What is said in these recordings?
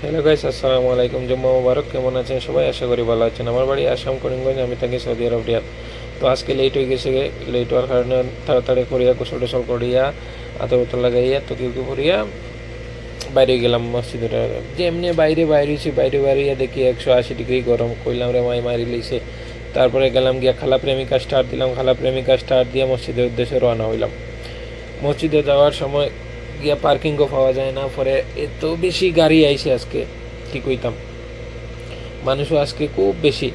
Hello guys, আসসালামু আলাইকুম। জুম্মা মুবারক। কেমন আছেন সবাই? আশা করি ভালো আছেন। আমার বাড়ি আসাম করিমগঞ্জ, আমি থাকি সৌদি আরব রিয়াদ। তো আজকে লেট হয়ে গেছে, লেট হওয়ার কারণে তাড়াতাড়ি করিয়া গোসল টোসল করিয়া আতর উতর লাগাইয়া তো কেউ করিয়া বাইরে গেলাম মসজিদের। যে এমনি বাইরে বাইরেছি, বাইরে বাইরিয়া দেখি 180 ডিগ্রি গরম। কইলাম রে মাই মারি লইছে। তারপরে গেলাম গিয়া খালা প্রেমিকা স্টার্ট দিলাম, খালা প্রেমিকা স্টার্ট দিয়ে মসজিদের উদ্দেশ্যে রওনা হইলাম। মসজিদে যাওয়ার সময় গিয়া পার্কিংও পাওয়া যায় না, পরে এত বেশি গাড়ি আইছে আজকে কি কইতাম, মানুষও আজকে খুব বেশি।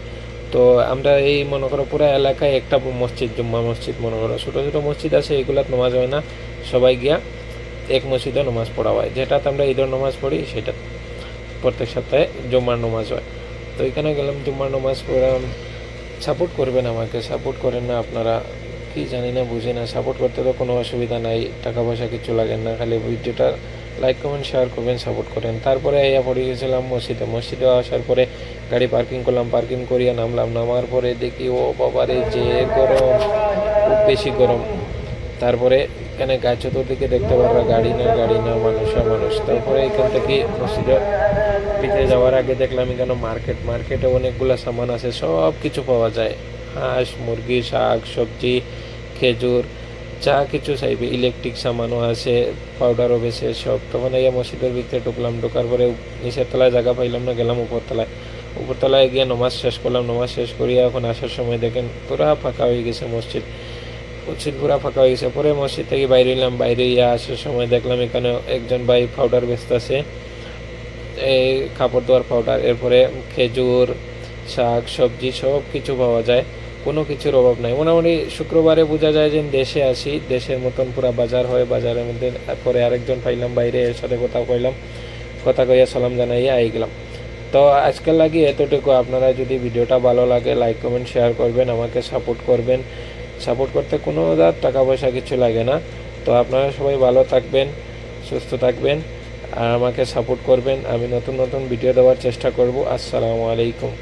তো আমরা এই মনে করো পুরো এলাকায় একটা মসজিদ, জুম্মা মসজিদ মনে করো, ছোটো ছোটো মসজিদ আছে, এগুলাত নামাজ হয় না। সবাই গিয়া এক মসজিদে নামাজ পড়া হয়, যেটাতে আমরা ঈদের নামাজ পড়ি সেটা প্রত্যেক সপ্তাহে জুম্মার নামাজ হয়। তো এখানে গেলাম, জুম্মার নামাজ পড়লাম। সাপোর্ট করবেন আমাকে, সাপোর্ট করেন না আপনারা, কি জানি না বুঝি না। সাপোর্ট করতে তো কোনো অসুবিধা নাই, টাকা পয়সা কিছু লাগে না, খালি ভিডিওটা লাইক কমেন্ট শেয়ার করবেন, সাপোর্ট করেন। তারপরে আইয়া পড়ে গেছিলাম মসজিদে। মসজিদে আসার পরে গাড়ি পার্কিং করলাম, পার্কিং করিয়া নামলাম। নামার পরে দেখি ও বাবারে যে গরম, খুব বেশি গরম। তারপরে এখানে গাছ চতুর্দিকে দেখতে পারবা, গাড়ি না মানুষ আর মানুষ। তারপরে এখান থেকে মসজিদের ভিতরে যাওয়ার আগে দেখলাম এখানে মার্কেটে অনেকগুলো সামান আছে, সব কিছু পাওয়া যায়। হাঁস মুরগি, শাক সবজি, খেজুর, যা কিছু চাইবে, ইলেকট্রিক সামানও আছে, পাউডারও বেছে সব। তখন এই মসজিদের ভিতরে ঢুকলাম, ঢোকার পরে নিচের তলায় জায়গা পাইলাম না, গেলাম উপরতলায় গিয়ে নমাজ শেষ করলাম। নমাজ শেষ করিয়া এখন আসার সময় দেখেন পুরা ফাঁকা হয়ে গেছে মসজিদ পুরা ফাঁকা হয়ে গেছে। পরে মসজিদ থেকে বাইরে এলাম, বাইরে ইয়ে আসার সময় দেখলাম এখানে একজন ভাই পাউডার বেচতেছে, এই কাপড় ধোয়ার পাউডার। এরপরে খেজুর, শাক সবজি সব কিছু পাওয়া যায়, কোনো কিছুর অভাব নাই। মোটামুটি শুক্রবারে বোঝা যায় যে দেশে আসি, দেশের মতন পুরা বাজার হয়, বাজারের মধ্যে। পরে আরেকজন পাইলাম বাইরে, এর সাথে কথা কইলাম, কথা কইয়া সালাম জানাইয়া আই গেলাম। তো আজকাল লাগে এতটুকু। আপনারা যদি ভিডিওটা ভালো লাগে লাইক কমেন্ট শেয়ার করবেন, আমাকে সাপোর্ট করবেন। সাপোর্ট করতে কোনো টাকা পয়সা কিছু লাগে না। তো আপনারা সবাই ভালো থাকবেন, সুস্থ থাকবেন, আর আমাকে সাপোর্ট করবেন। আমি নতুন নতুন ভিডিও দেওয়ার চেষ্টা করব। আসসালামু আলাইকুম।